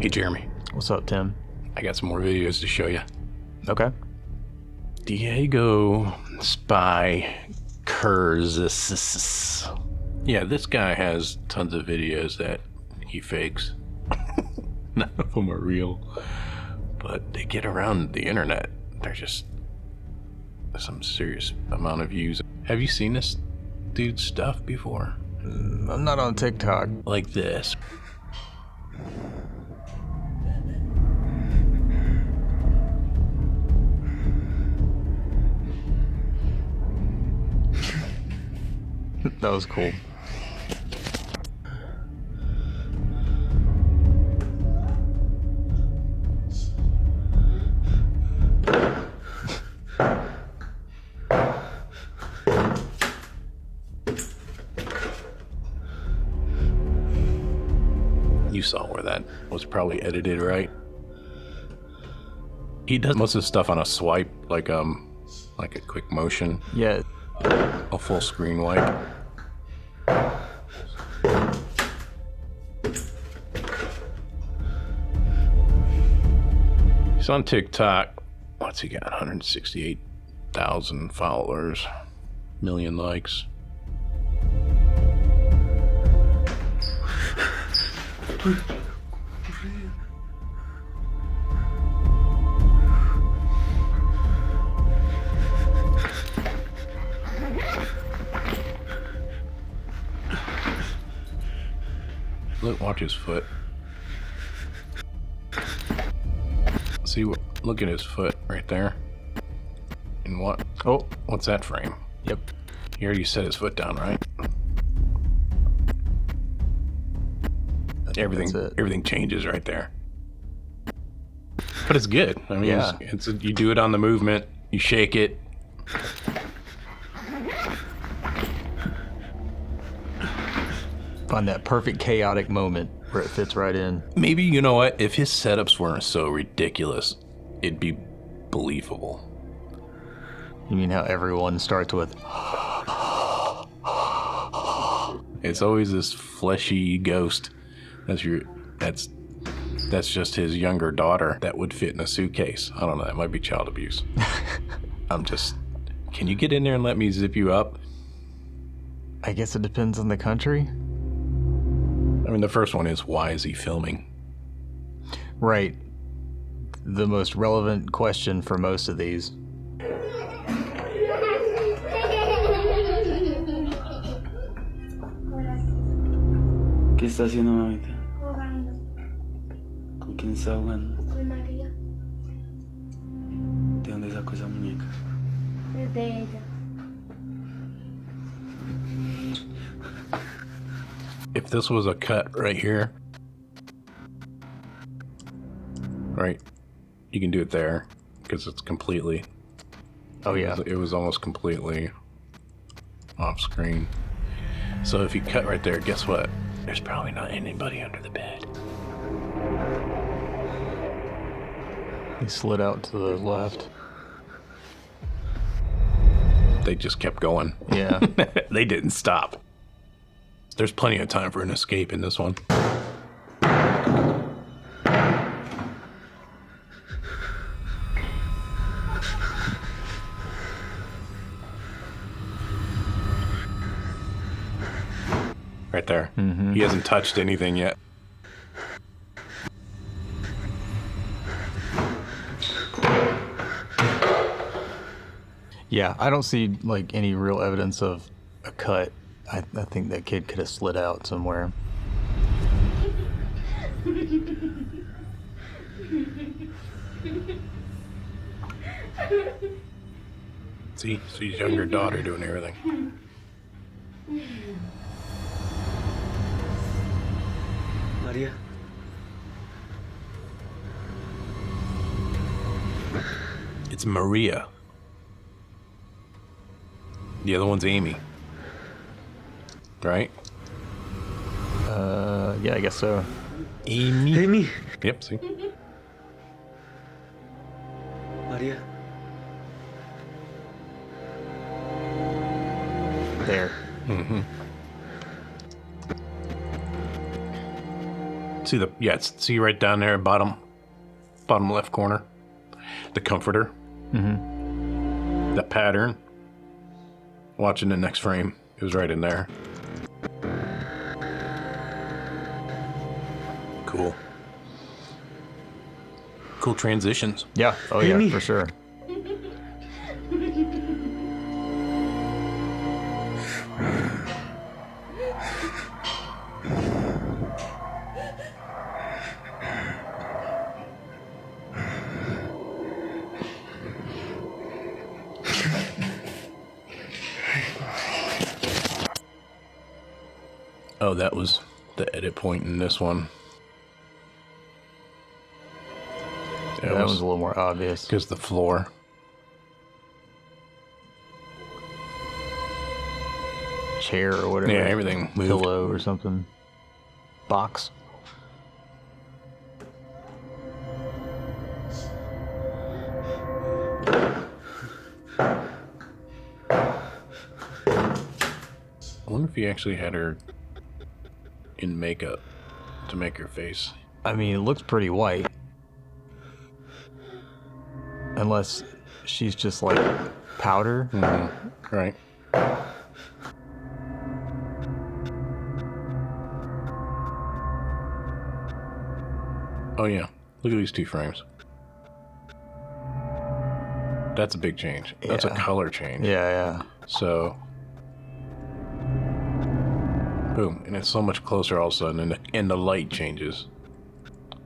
Hey, Jeremy. What's up, Tim? I got some more videos to show you. Okay. diiegospyckerzs. Yeah, this guy has tons of videos that he fakes. None of them are real, but they get around the internet. They're just some serious amount of views. Have you seen this dude's stuff before? I'm not on TikTok. Like this. That was cool. You saw where that was probably edited, right? He does most of the stuff on a swipe, like a quick motion. Yeah. A full screen wipe. He's on TikTok. What's he got? 168,000 followers. Million likes. Look, watch his foot. See, look at his foot right there. And what? Oh, what's that frame? Yep. He already set his foot down, right? Everything changes right there. But it's good. I mean, yeah. You do it on the movement. You shake it. Find that perfect chaotic moment where it fits right in. Maybe, you know what? If his setups weren't so ridiculous, it'd be believable. You mean how everyone starts with... It's always this fleshy ghost. That's just his younger daughter that would fit in a suitcase. I don't know, that might be child abuse. Can you get in there and let me zip you up? I guess it depends on the country. I mean, the first one is, why is he filming? Right. The most relevant question for most of these. ¿Qué está haciendo, mamita? ¿Con quién está jugando? Con María. ¿De dónde sacó esa muñeca? De ella. If this was a cut right here, right, you can do it there because it's completely. Oh yeah. It was almost completely off screen. So if you cut right there, guess what? There's probably not anybody under the bed. He slid out to the left. They just kept going. Yeah. They didn't stop. There's plenty of time for an escape in this one. Right there. Mm-hmm. He hasn't touched anything yet. Yeah, I don't see like any real evidence of a cut. I think that kid could have slid out somewhere. See, it's his younger daughter doing everything. María. It's Maria. The other one's Amy. Right? Yeah, I guess so. Amy. Amy. Yep, see? María. There. Mm-hmm. See right down there, bottom left corner, the comforter. Mm-hmm. That pattern. Watching the next frame, it was right in there. Cool. Cool transitions. Yeah. Oh Hey, yeah, me. for sure. Oh, that was the edit point in this one. That was a little more obvious. Because the floor. Chair or whatever. Yeah, everything moved. Pillow or something. Box. I wonder if he actually had her in makeup to make her face. I mean, it looks pretty white. Unless she's just like powder. Mm-hmm. Right. Oh yeah, look at these 2 frames. That's a big change. That's a Yeah. color change. Yeah. So, boom, and it's so much closer all of a sudden, and the light changes.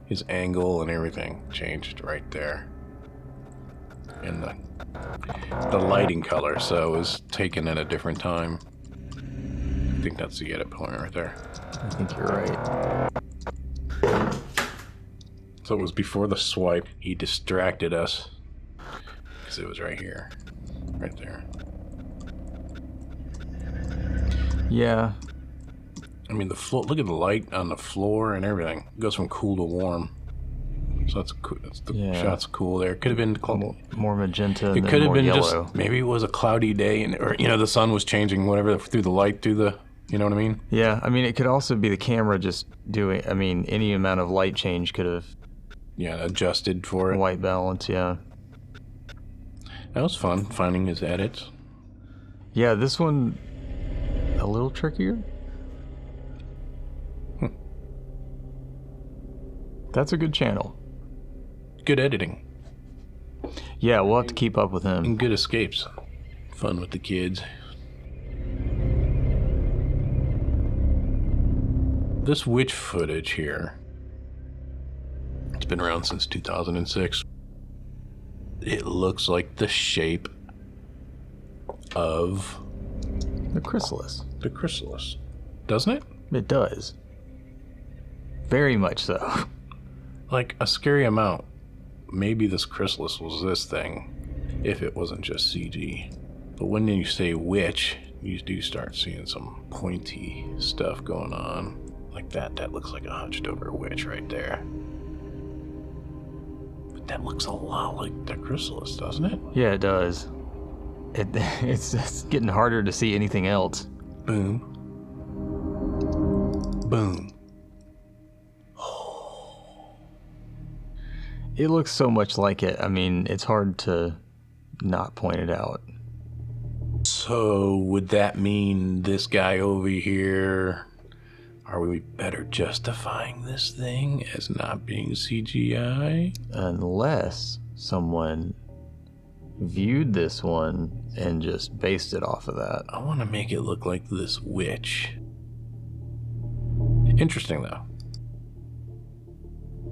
His angle and everything changed right there. And the lighting color, so it was taken at a different time. I think that's the edit point right there. I think you're right. So it was before the swipe. He distracted us because it was right here, right there. Yeah. I mean, the floor. Look at the light on the floor and everything. It goes from cool to warm. So that's cool. The shot's cool there. Could have been More magenta. It and could have more been yellow. just maybe it was a cloudy day, or the sun was changing whatever through the light through the. You know what I mean? Yeah, I mean, it could also be the camera just doing. I mean, any amount of light change could have. Yeah, adjusted for it. White balance, yeah. That was fun finding his edits. Yeah, this one a little trickier. That's a good channel. Good editing. Yeah, we'll have to keep up with him. And good escapes. Fun with the kids. This witch footage here, it's been around since 2006. It looks like the shape of The chrysalis. the chrysalis, doesn't it? It does. Very much so. Like a scary amount. Maybe this chrysalis was this thing, if it wasn't just CG. But when you say witch, you do start seeing some pointy stuff going on. Like that. That looks like a hunched over witch right there. But that looks a lot like the chrysalis, doesn't it? Yeah, it does. It's getting harder to see anything else. Boom. Boom. It looks so much like it. I mean, it's hard to not point it out. So would that mean this guy over here, are we better justifying this thing as not being CGI? Unless someone viewed this one and just based it off of that. I want to make it look like this witch. Interesting though.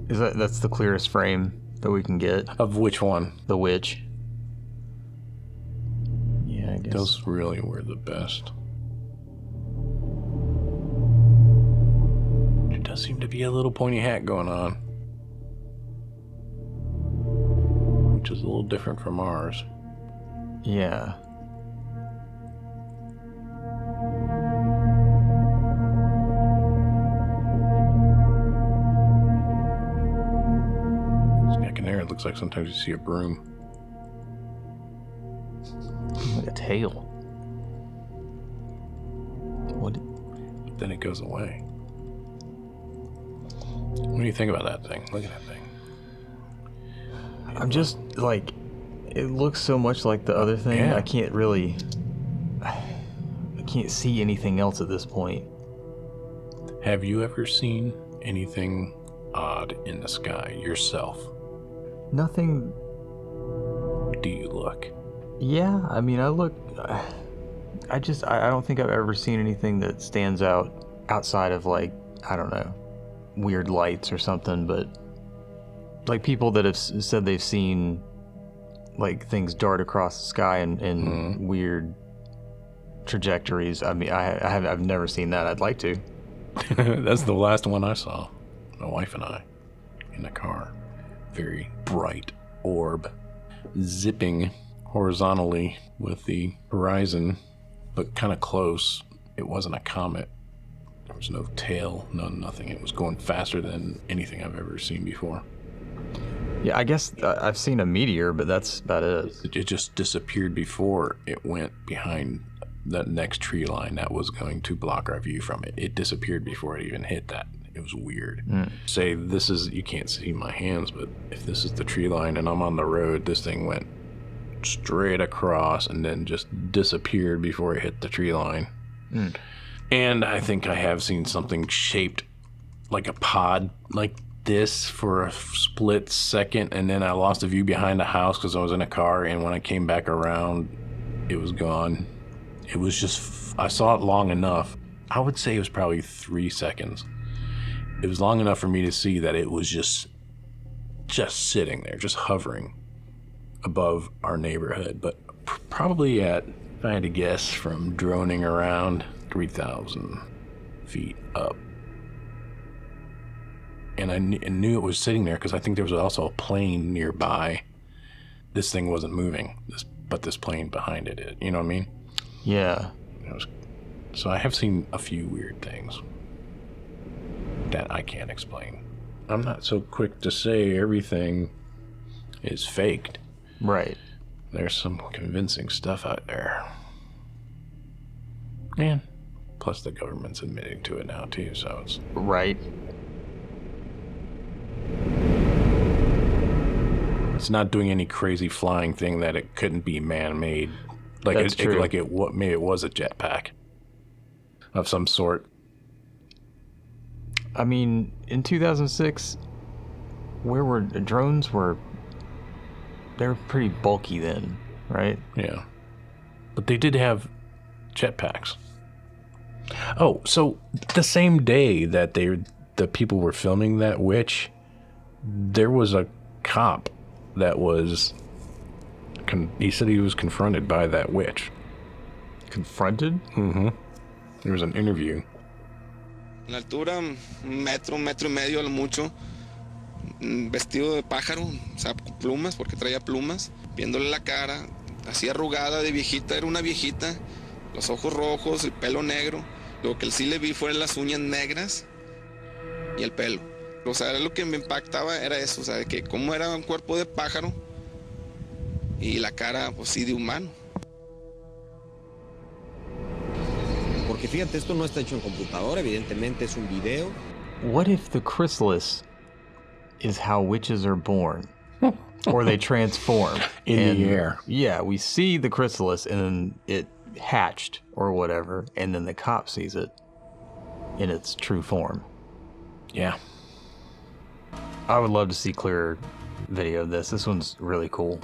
That's the clearest frame that we can get? Of which one? The witch. Yeah, I guess. Those really were the best. There does seem to be a little pointy hat going on, which is a little different from ours. Yeah. Back in there, it looks like sometimes you see a broom. Like a tail. What? Then it goes away. What do you think about that thing? Look at that thing. I'm just like, it looks so much like the other thing. Yeah. I can't see anything else at this point. Have you ever seen anything odd in the sky yourself? Nothing. Do you look? Yeah, I mean, I look. I don't think I've ever seen anything that stands out outside of, like, I don't know, weird lights or something, but like people that have said they've seen like things dart across the sky in weird trajectories. I mean, I've never seen that. I'd like to. That's the last one I saw. My wife and I in the car. Very bright orb zipping horizontally with the horizon, but kind of close. It wasn't a comet. There was no tail, nothing. It was going faster than anything I've ever seen before. Yeah, I guess I've seen a meteor, but that's about it. It just disappeared before it went behind that next tree line that was going to block our view from it. It disappeared before it even hit that. It was weird. Say this is, you can't see my hands, but if this is the tree line and I'm on the road, this thing went straight across and then just disappeared before it hit the tree line. And I think I have seen something shaped like a pod like this for a split second, and then I lost a view behind the house because I was in a car, and when I came back around, it was gone. It was just, I saw it long enough. I would say it was probably 3 seconds. It was long enough for me to see that it was just sitting there, just hovering above our neighborhood, but probably at, if I had to guess, from droning around 3,000 feet up. And I knew it was sitting there because I think there was also a plane nearby. This thing wasn't moving, but this plane behind it, you know what I mean? Yeah. So I have seen a few weird things that I can't explain. I'm not so quick to say everything is faked. Right. There's some convincing stuff out there. And plus the government's admitting to it now too, so it's... Right. It's not doing any crazy flying thing that it couldn't be man-made. Like That's true. Maybe it was a jetpack of some sort. I mean, in 2006, drones were pretty bulky then, right? Yeah. But they did have jetpacks. Oh, so the same day that the people were filming that witch, there was a cop that was... he said he was confronted by that witch. Confronted? Mm-hmm. There was an interview. En altura, metro y medio a lo mucho, vestido de pájaro, o sea, plumas, porque traía plumas, viéndole la cara, así arrugada de viejita, era una viejita, los ojos rojos, el pelo negro. Lo que sí le vi fueron las uñas negras y el pelo. O sea, lo que me impactaba era eso, o sea, de que cómo era un cuerpo de pájaro y la cara, pues sí, de humano. Porque fíjate, esto no está hecho en computadora, evidentemente es un video. What if the chrysalis is how witches are born? Or they transform? In the air. Yeah, we see the chrysalis and then it hatched or whatever, and then the cop sees it in its true form. Yeah. I would love to see clearer video of this. This one's really cool.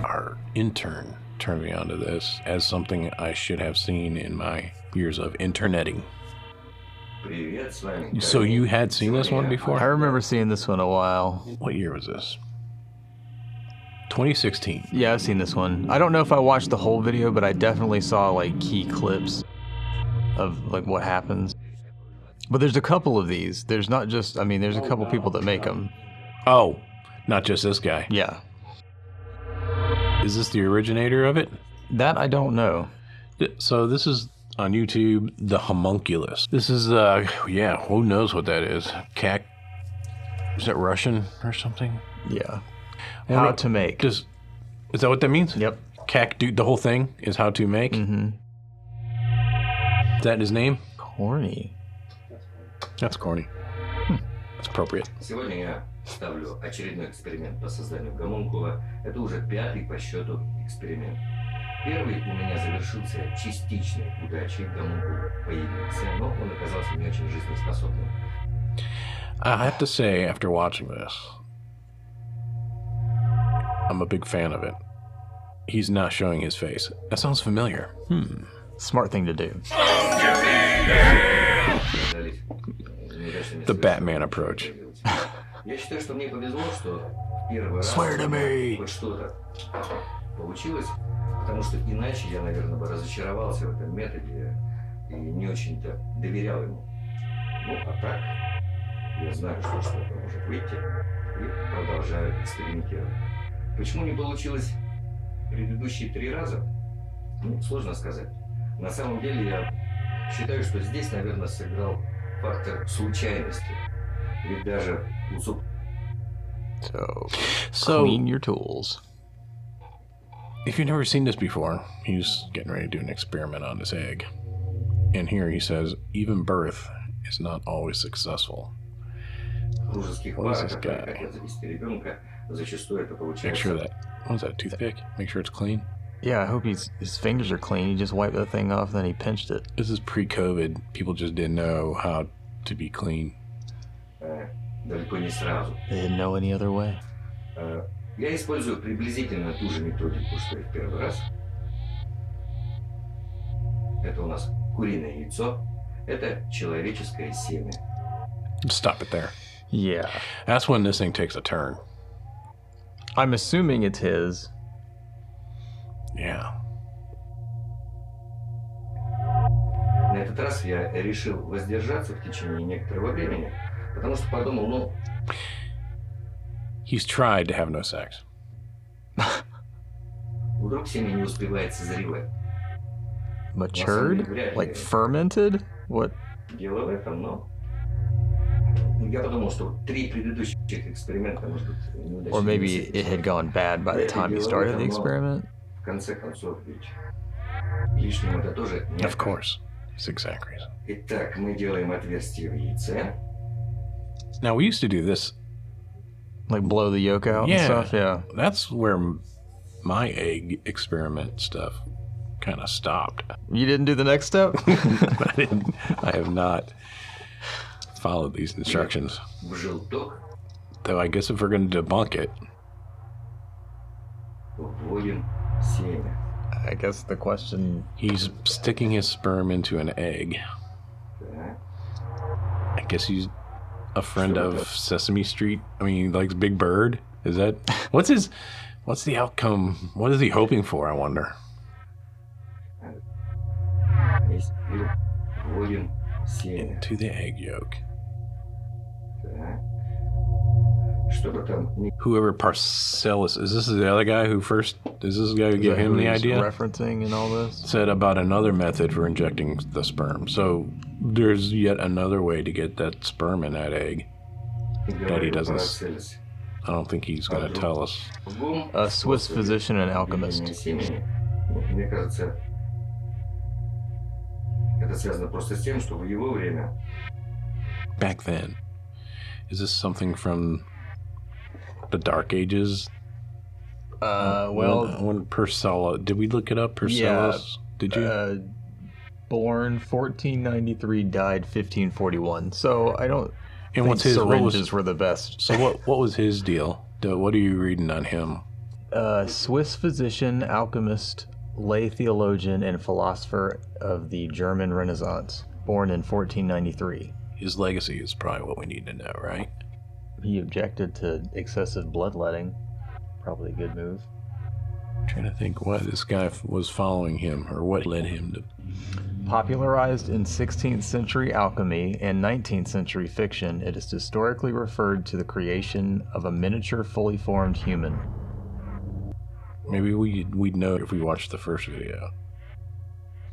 Our intern turned me onto this as something I should have seen in my years of interneting. So you had seen this one before? I remember seeing this one a while. What year was this? 2016. Yeah, I've seen this one. I don't know if I watched the whole video, but I definitely saw like key clips of like what happens. But there's a couple of these. There's not just, I mean, there's a couple people that make them. Oh, not just this guy. Yeah. Is this the originator of it? That I don't know. So this is on YouTube, the Homunculus. This is, yeah, who knows what that is? Is that Russian or something? Yeah. How to make. Is that what that means? Yep. The whole thing is how to make? Mm-hmm. Is that his name? Korney. That's corny. That's appropriate. Сегодня я ставлю очередной эксперимент по созданию гомункула. Это уже 5-й по счету эксперимент. Первый у меня завершился частичной удачей. Гомункул появился, но он оказался не очень жизнеспособным. I have to say, after watching this, I'm a big fan of it. He's not showing his face. That sounds familiar. Smart thing to do. The Batman approach. Я считаю, что мне повезло, что в первый раз Swear to me. хоть что-то получилось, потому что иначе я, наверное, бы разочаровался в этом методе и не очень-то доверял ему. Ну, а так, я знаю, что что-то может выйти, и продолжаю экспериментировать. Почему не получилось предыдущие 3 раза? Ну, сложно сказать. На самом деле, я считаю, что здесь, наверное, сыграл фактор случайности. Ведь даже у So, Clean your tools. if you've never seen this before, he's getting ready to do an experiment on his egg. And here he says, even birth is not always successful. дружеских What is пар, this которые guy? хотят завести ребенка, зачастую это Make получается. sure that, what is that, toothpick? Make sure it's clean. Yeah, I hope his fingers are clean. He just wiped the thing off, then he pinched it. This is pre-COVID. People just didn't know how to be clean. Далеко не сразу. They didn't know any other way. Я использую приблизительно ту же методику, что и в первый раз. Это у нас куриное яйцо. Это человеческое семя. Stop it there. Yeah. That's when this thing takes a turn. I'm assuming it's his. Yeah. На этот раз я решил воздержаться в течение некоторого времени, потому что подумал, ну, He's tried to have no sex. вдруг семя не успевает созревать. Matured? Like fermented? What? Дело в этом, но я подумал, что 3 предыдущих эксперимента, может быть, неудачные. Or maybe it had gone bad by the time you started the experiment? В конце концов, ведь лишним это тоже не Of course. It's the exact reason. Итак, мы делаем отверстие в яйце. Now, we used to do this. Like blow the yolk out Yeah. and stuff? Yeah. That's where my egg experiment stuff kind of stopped. You didn't do the next step? I have not followed these instructions. В желток Though I guess if we're going to debunk it, вводим семя. I guess the question... he's sticking his sperm into an egg. Так. I guess he's a friend of Sesame Street. I mean, he likes Big Bird. Is that... What's the outcome? What is he hoping for, I wonder? И вводим семя. Into the egg yolk. Так. Чтобы там не Whoever Parcellus... Is this the other guy who first... Is this the guy who Is gave that him who the he's idea? referencing in all this? Said about another method for injecting the sperm. So there's yet another way to get that sperm in that egg. говорим doesn't- Парацельс. I don't think he's going to tell us. Другом A Swiss способе physician and введения alchemist. семени, ну, мне кажется, это связано просто с тем, что в его время Back then, is this something from the Dark Ages? Well, when Persella... Did we look it up? Persellus? Did you? born 1493, died 1541. So I don't And think what's his... What syringes was, were the best. so what was his deal? What are you reading on him? Swiss physician, alchemist, lay theologian, and philosopher of the German Renaissance. Born in 1493. His legacy is probably what we need to know, right? He objected to excessive bloodletting. Probably a good move. I'm trying to think what this guy was following him, or what led him to... Popularized in 16th century alchemy and 19th century fiction, it is historically referred to the creation of a miniature fully formed human. Maybe we'd know if we watched the first video.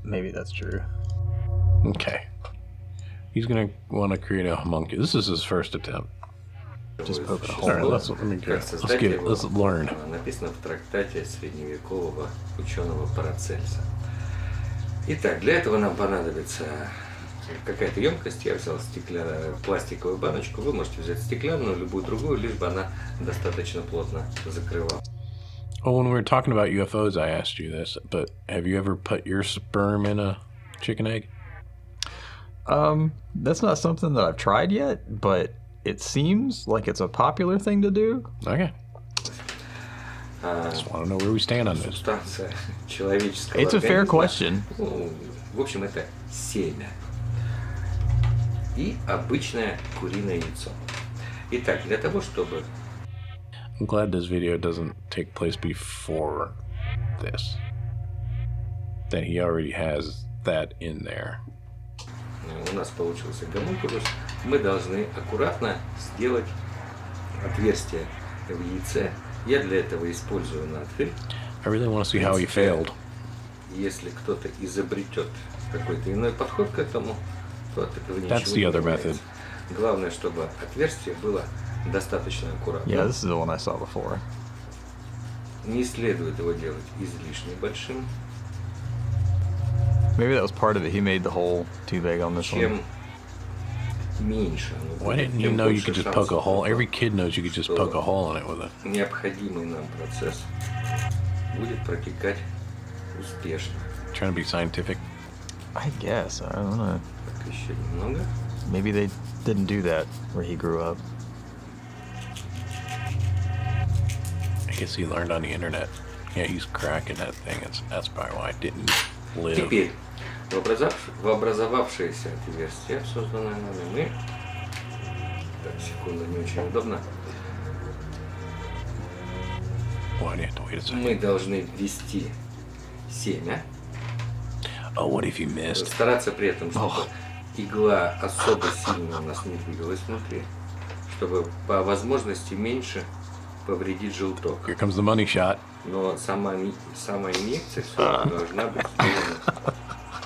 Maybe that's true. Okay. He's going to want to create a homunculus. This is his first attempt. Just poke a All hole. right, let me go. Let's learn. Написано в трактате средневекового ученого Парацельса. Итак, для этого нам понадобится какая-то емкость. Я взял пластиковую баночку. Вы можете взять стеклянную, любую другую, лишь бы она достаточно плотно закрывала. Oh, when we were talking about UFOs, I asked you this, but have you ever put your sperm in a chicken egg? That's not something that I've tried yet, but it seems like it's a popular thing to do. Okay. Just want to know where we stand on this. Субстанция человеческого It's a fair организма. question. Ну, в общем, это семя. И обычное куриное яйцо. Итак, для того, чтобы... I'm glad this video doesn't take place before this. That he already has that in there. У нас получился гомункулус, мы должны аккуратно сделать отверстие в яйце. Я для этого использую надфиль. I really want to see how he failed. Если кто-то изобретет какой-то иной подход к этому, то от этого ничего That's the не other меняется. method. Главное, чтобы отверстие было достаточно аккуратным. Yeah, this is the one I saw before. Не следует его делать излишне большим. Maybe that was part of it. He made the hole too big on this one. Чем меньше оно Why будет, didn't you тем know you больше could just poke a шансов hole? на то, Every kid knows you could just poke a hole in it with it. необходимый нам процесс будет протекать успешно. Trying to be scientific. I guess. I don't know. Так, еще немного. Maybe they didn't do that where he grew up. I guess he learned on the internet. Yeah, he's cracking that thing. That's probably why I didn't live. Теперь в образовавшееся отверстие, созданное нами, мы... Так, секунду, не очень удобно. Why do you have to wait a second? Мы должны ввести семя. Oh, what if you missed? Стараться при этом, чтобы игла особо сильно у нас не двигалась внутри. Чтобы по возможности меньше повредить желток. Here comes the money shot. Но сама инъекция все должна быть сделана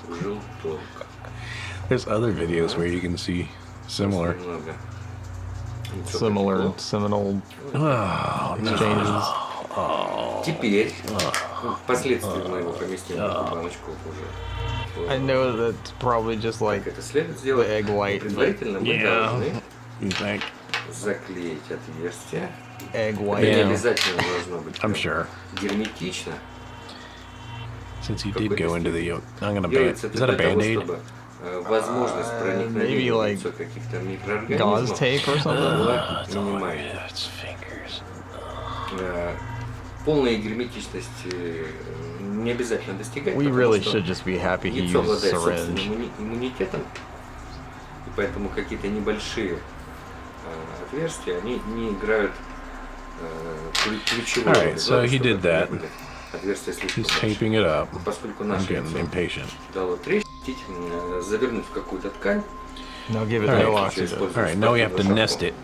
в желток. There's other videos where you can see similar. Немного. Similar seminal Oh, exchanges. Теперь, впоследствии мы его поместим в эту баночку уже. I know that's probably just like Как это следует сделать? the egg white. Предварительно мы Yeah. должны You think? заклеить отверстие. egg Это white. не Yeah. обязательно должно быть I'm sure. герметично. Since he did go into the yolk, I'm gonna ban. Делается Is that a для того, Band-Aid? чтобы возможность проникновения maybe в like яйцо каких-то Gauze микроорганизмов tape or something. была Oh, минимальна. yeah, it's fingers. Полная герметичность не обязательно достигать. We потому really что should just be happy he яйцо used обладает syringe. собственным иммунитетом, и поэтому какие-то небольшие отверстия, они не играют ключевую All right, роль. so Главное, he чтобы did это that. не были отверстия слишком He's большие. taping it up. Поскольку I'm наше getting яйцо impatient. дало трещить, завернуть в какую-то ткань. Now give it All no right. oxygen. All right, now we have to nest it.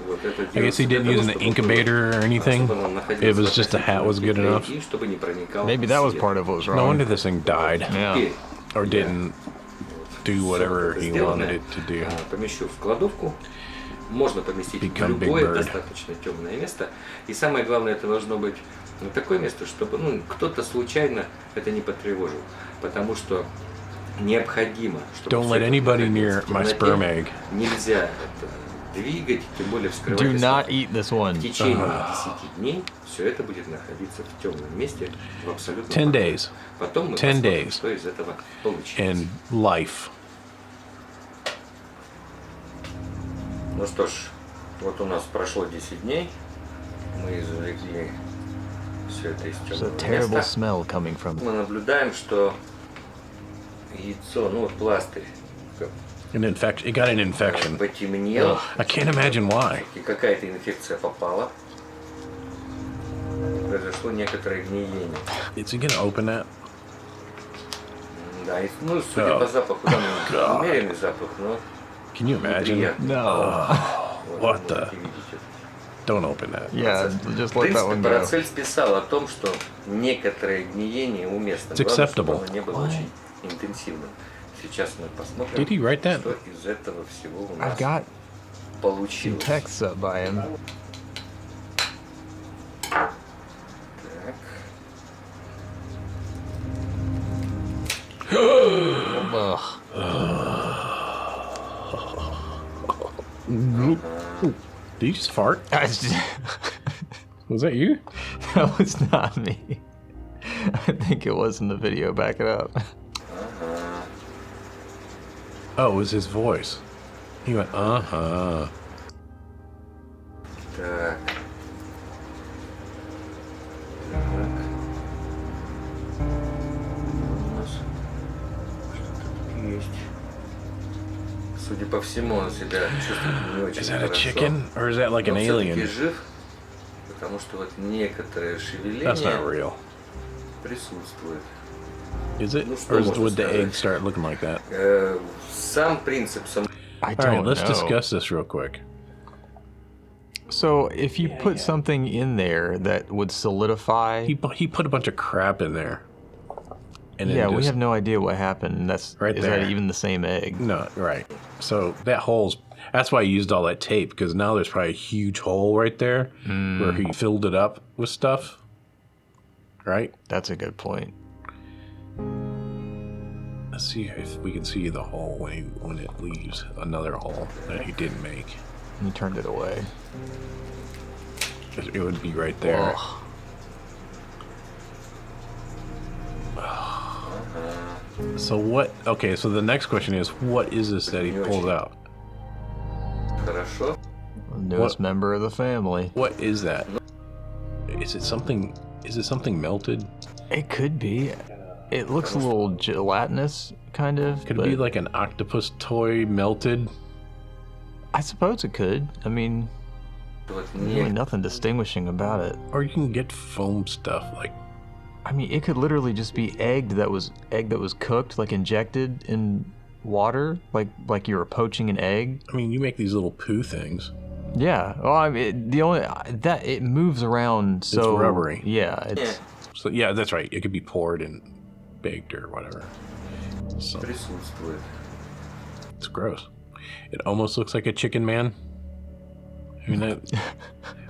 Вот это I guess he делается для didn't того, use an чтобы incubator or anything. чтобы он находился It was в just a hat was good относительном enough. тепле, и чтобы не проникал Maybe that was свет. part of what was No wonder wrong. this thing died Yeah. Теперь or didn't do whatever это he сделанное, wanted it to do. помещу в кладовку. Можно поместить Become в Big любое Bird. достаточно темное место. И самое главное, это должно быть такое место, чтобы кто-то случайно это не потревожил. Потому что необходимо, чтобы Don't всё let это anybody находилось near в my темноте. sperm egg. Нельзя это двигать, тем более вскрывать. Do если not eat this one. в течение 10 дней все это будет находиться в темном месте в абсолютно 10 days. Потом мы 10 посмотрим, days. что из этого получится. And life. Ну что ж, вот у нас прошло 10 дней. Мы извлекли все это из There's a темного terrible места. smell coming from Мы наблюдаем, что яйцо, ну вот пластырь, An infection. It got an infection. потемнел, I can't imagine why. и какая-то инфекция попала. Произошло некоторое гниение. Is he gonna open that? Да, и, ну, судя по запаху, там God. умеренный запах, но Can you imagine? неприятный. No. Вот, What вы the? можете видеть это. Don't open that. Yeah, just В let that принципе, one go. Парацельс писал о том, что некоторое гниение уместно. It's Главное, чтобы acceptable. оно не было очень интенсивным. Сейчас мы посмотрим, Did he write that? что из этого всего у нас I've got получилось. Texts up by him. Так. Ugh. Did you just fart? Was that you? That was not me. I think it was in the video. Back it up. Oh, it was his voice. He went, uh-huh. Так. У нас что-то тут есть. Судя по всему, он себя чувствует не очень Is that a хорошо. chicken or is that like an Но всё-таки alien? жив, потому что вот некоторое That's not шевеление real. присутствует. Is it? Ну, что Or можно would the сказать? egg start looking like that? Сам принцип I All don't right, let's know. discuss this real quick. So if you put something in there that would solidify, He put a bunch of crap in there. And yeah, then we just, have no idea what happened. And that's Right is there. that even the same egg? No, right. So that hole's, that's why he used all that tape, because now there's probably a huge hole right there where he filled it up with stuff. Right? That's a good point. Let's see if we can see the hole when it leaves another hole that he didn't make. He turned it away. It would be right there. Ugh. So what? Okay, so the next question is, what is this that he pulled out? хорошо. Newest member of the family. What is that? Is it something? Is it something melted? It could be. It looks a little gelatinous, kind of. Could it be like an octopus toy melted? I suppose it could. I mean, Вот really nothing distinguishing about it. Or you can get foam stuff like. I mean, it could literally just be egg that was cooked, like injected in water, like you were poaching an egg. I mean, you make these little poo things. Yeah. Well, I mean, the only that it moves around so It's rubbery. Yeah. It's So yeah, that's right. It could be poured and baked or whatever. So присутствует. it's gross. It almost looks like a chicken man. I mean, that,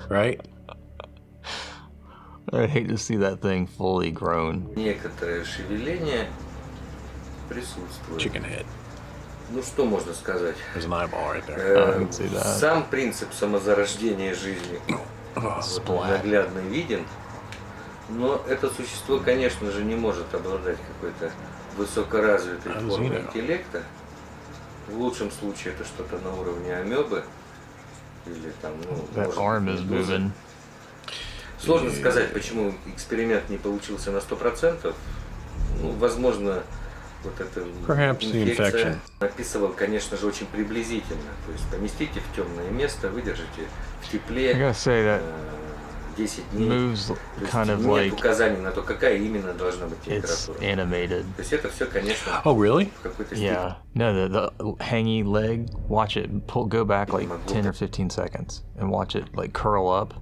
right? I'd hate to see that thing fully grown. Некоторое шевеление присутствует. Chicken head. Ну что можно сказать? There's an eyeball right there. I can see that. Сам принцип самозарождения жизни вот наглядно виден, но это существо, конечно же, не может обладать какой-то высокоразвитой формой интеллекта. В лучшем случае это что-то на уровне амебы или там, ну, That может, arm is медузы. moving. Сложно сказать, почему эксперимент не получился на 100%. Ну, возможно, вот эта Perhaps the инфекция infection. описывал, конечно же, очень приблизительно. То есть поместите в темное место, выдержите в I тепле gotta say that 10 дней. moves То есть kind of нет like указаний на то, какая именно должна быть it's температура. animated. То есть это все, конечно, Oh, really? в какой-то степени. Yeah. No, the hangy leg. Watch it. Go back like 10 or 15 seconds and watch it like curl up.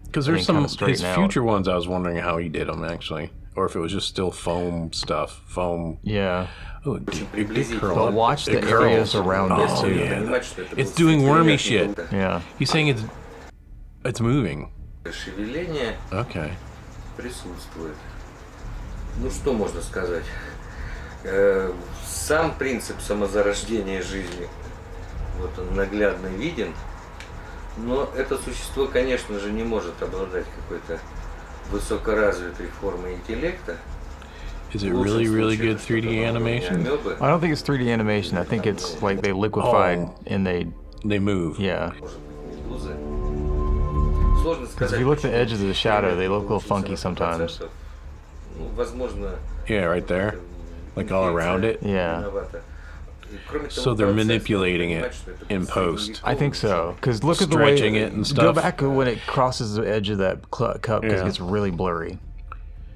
Because And there's then kinda some his straighten out. future ones. I was wondering how he did them actually, or if it was just still foam stuff. Foam. Yeah. Oh, it did curl But up. watch It the areas curls. around it Oh, too. yeah. Понимать, что это It's был doing wormy эксперимент, shit. Yeah. He's saying it's moving. Шевеление Okay. присутствует. Ну что можно сказать? Сам принцип самозарождения жизни, вот он наглядно виден, но это существо, конечно же, не может обладать какой-то высокоразвитой формой интеллекта. Is it really, really good 3D animation? I don't think it's 3D animation. I think it's like they liquefied Oh. and they. They move. Yeah. Может быть, медузы. Сложно Because сказать. if you look at the почему edges of the shadow, they look a little funky получился на sometimes. 100%. Ну, возможно, Yeah, right there. Like all around it. Yeah. виновата. И, кроме того, So they're процесс, manipulating надо it понимать, что это in был post. I think so. Because look at the way. Stretching it and Go stuff. back when it crosses the edge of that cup because Yeah. it gets really blurry.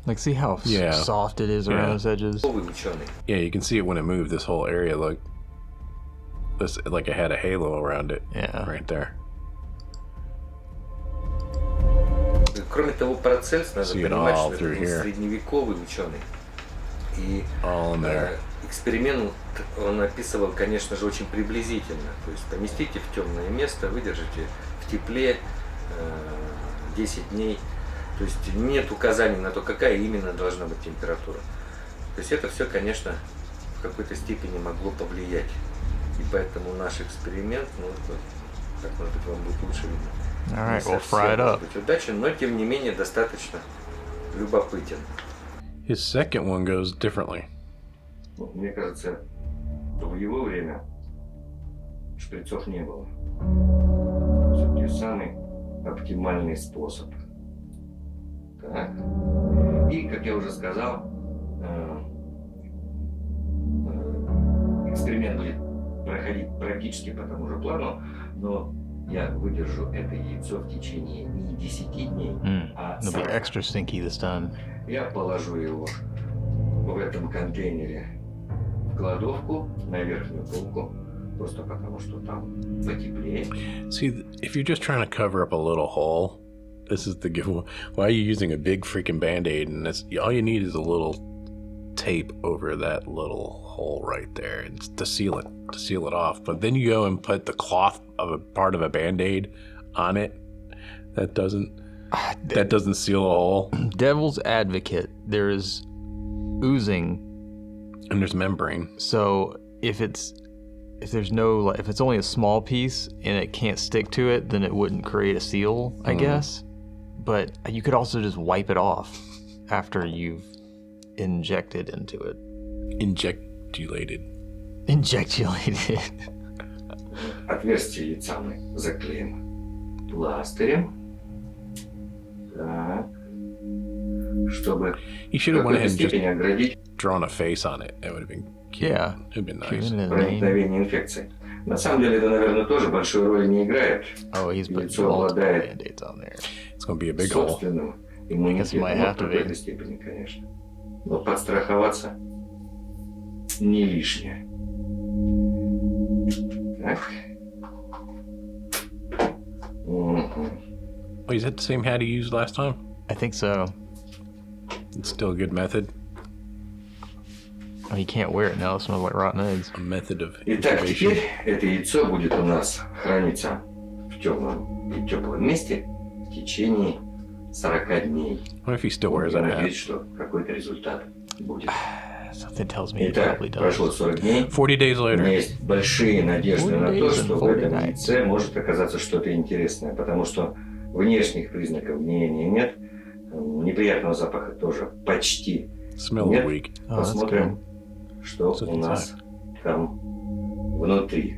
Like, see how Yeah. soft it is around Yeah. those edges? новый ученый. Yeah, you can see it when it moved. This whole area looked like it had a halo around it. Yeah. Right there. Кроме того, Парацельс, надо See it понимать, all что это through был here. средневековый ученый. И All in there. эксперимент он описывал, конечно же, очень приблизительно. То есть поместите в темное место, выдержите в тепле 10 дней. То есть нет указаний на то, какая именно должна быть температура. То есть это все, конечно, в какой-то степени могло повлиять. И поэтому наш эксперимент, ну, так, может быть, вам будет лучше видно. All right, Не we'll fry it совсем, up. может быть, удачен, но тем не менее достаточно любопытен. His second one goes differently. Ну, мне кажется, в его время шприцов не было. Все-таки самый оптимальный способ. Так. И, как я уже сказал, эксперимент будет проходить практически по тому же плану, но я выдержу это яйцо в течение не 10 дней, а It'll be 40. extra stinky this time. Я положу его в этом контейнере в кладовку на верхнюю полку, просто потому что там потеплее. See, if you're just trying to cover up a little hole, this is the giveaway. Why are you using a big freaking Band-Aid? And that's all you need is a little tape over that little hole right there to seal it off. But then you go and put the cloth of a part of a Band-Aid on it. That doesn't seal a hole. Devil's advocate, there is oozing, And there's membrane. so if it's only a small piece and it can't stick to it, then it wouldn't create a seal, I guess. But you could also just wipe it off after you've injected into it. Injectulated. Injectulated. Отверстие яйца мы заклеим пластырем. Так. Чтобы You should в have went какой-то ahead and just степени оградить drawn a face on it. It would have been cute. Yeah. It would have been nice. Given it a name. проникновение инфекции. На самом деле это, наверное, тоже большой роли не играет. Oh, he's put Яйцо multiple обладает band-aids on there. It's going to be a big hole. собственным иммунитетом. might Ну, have в to be. какой-то степени, конечно. Но подстраховаться не лишнее. Так. Мгм. Oh, is that the same hat he used last time? I think so. It's still a good method. Oh, you can't wear it now. It smells like rotten eggs. A method of Итак, incubation. теперь это яйцо будет у нас храниться в темном и теплом месте в течение 40 дней. What if he still wears Я that надеюсь, hat? что какой-то результат будет. Something tells me it Итак, probably does. прошло 40 дней. 40 days У меня later. есть большие надежды 40 на то, days and что в 40 этом nights. яйце может оказаться что-то интересное, потому что внешних признаков гниения нет, неприятного запаха тоже почти Smell нет. weak. Oh, that's Посмотрим, good. что Что у нас там внутри.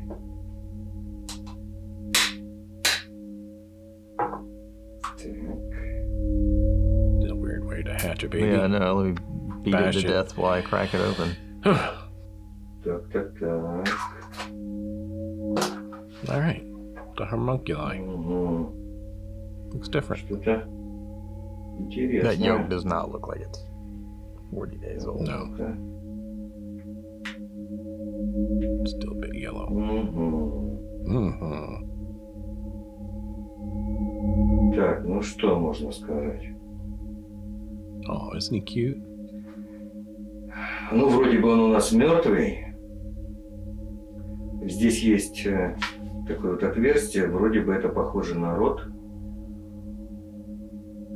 Так. It's a weird way to hatch a baby. Yeah, no, let me beat it Bash to it. death while I crack it open. Так. All right. The homunculi. Угу. Looks different. Что-то That yolk интересное. does not look like it's 40 days old. No, Так. still a bit yellow. Мгм. Mm-hmm. Так, ну что можно сказать? Oh, isn't he cute? Ну, вроде бы он у нас мертвый. Здесь есть такое вот отверстие, вроде бы это похоже на рот.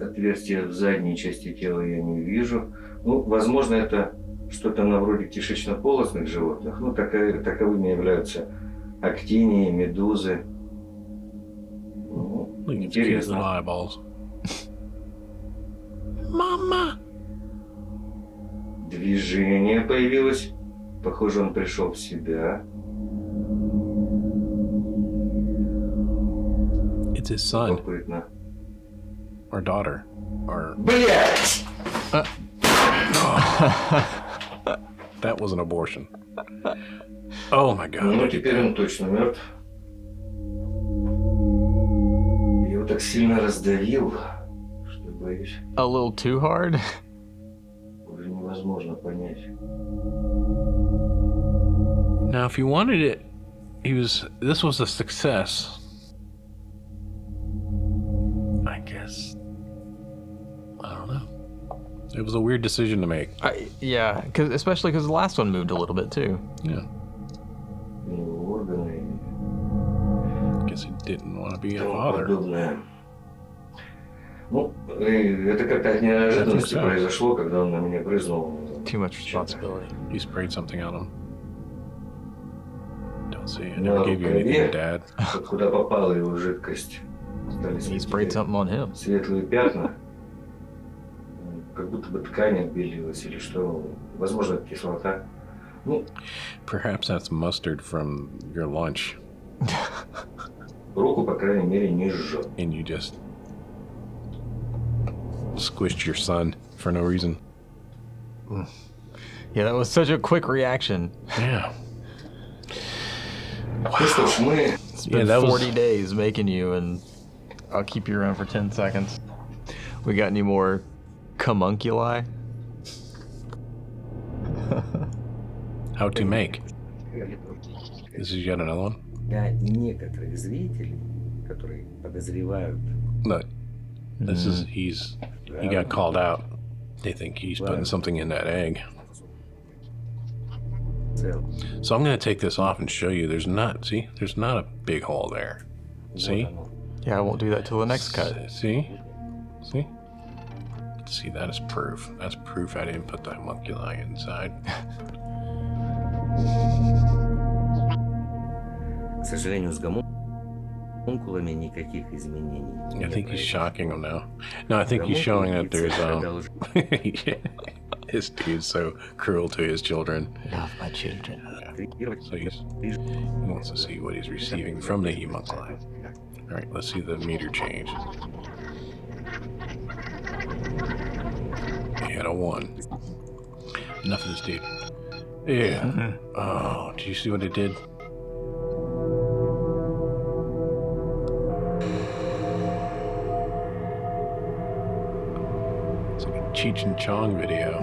Отверстие в задней части тела я не вижу. Ну, возможно, это что-то на вроде кишечно-полостных животных. Ну, таковыми являются актинии, медузы. Ну, Look at his cute little интересно. eyeballs. Mama! Движение появилось. Похоже, он пришел в себя. It's his son Любопытно. or daughter. Or Блять! that was an abortion. Oh my god. Ну, look at теперь that. он точно мертв. Я его так сильно раздавил, что боюсь, A little too hard? уже невозможно понять. Now, if you wanted it, this was a success. I guess. I don't know. It was a weird decision to make. Yeah, especially because the last one moved a little bit too. Yeah. Органы. Guess he didn't want to be a father. Подобное. Ну, это как-то от неожиданности so. произошло, когда он на меня брызнул. Too much responsibility. You sprayed something on him. Don't see. I На never gave you anything, рукаве, Dad. куда попала его жидкость, стали He sprayed something on him. светлые пятна. Как будто бы ткань отбелилась или что. Возможно, кислота. Ну, Perhaps that's mustard from your lunch, руку, по крайней мере, не жжет. and you just squished your son for no reason. Yeah, that was such a quick reaction. Yeah. Ну что ж, мы... It's been that was- 40 days making you, and I'll keep you around for 10 seconds. We got any more homunculi? How to make. This is yet another one. Для некоторых зрителей, которые подозревают, Look, this is he got called out. They think he's putting something in that egg. So I'm going to take this off and show you. There's not a big hole there. See? Yeah, I won't do that till the next cut. See? See? See, that is proof. That's proof I didn't put the homunculi inside. к сожалению, с гомункулами никаких изменений. I think he's shocking them now. No, I think he's showing that there's this dude's so cruel to his children. Love my children. So he wants to see what he's receiving from the homunculi. All right, let's see the meter change. He had a 1. Enough of this dude. Yeah. Oh, did you see what it did? It's like a Cheech and Chong video.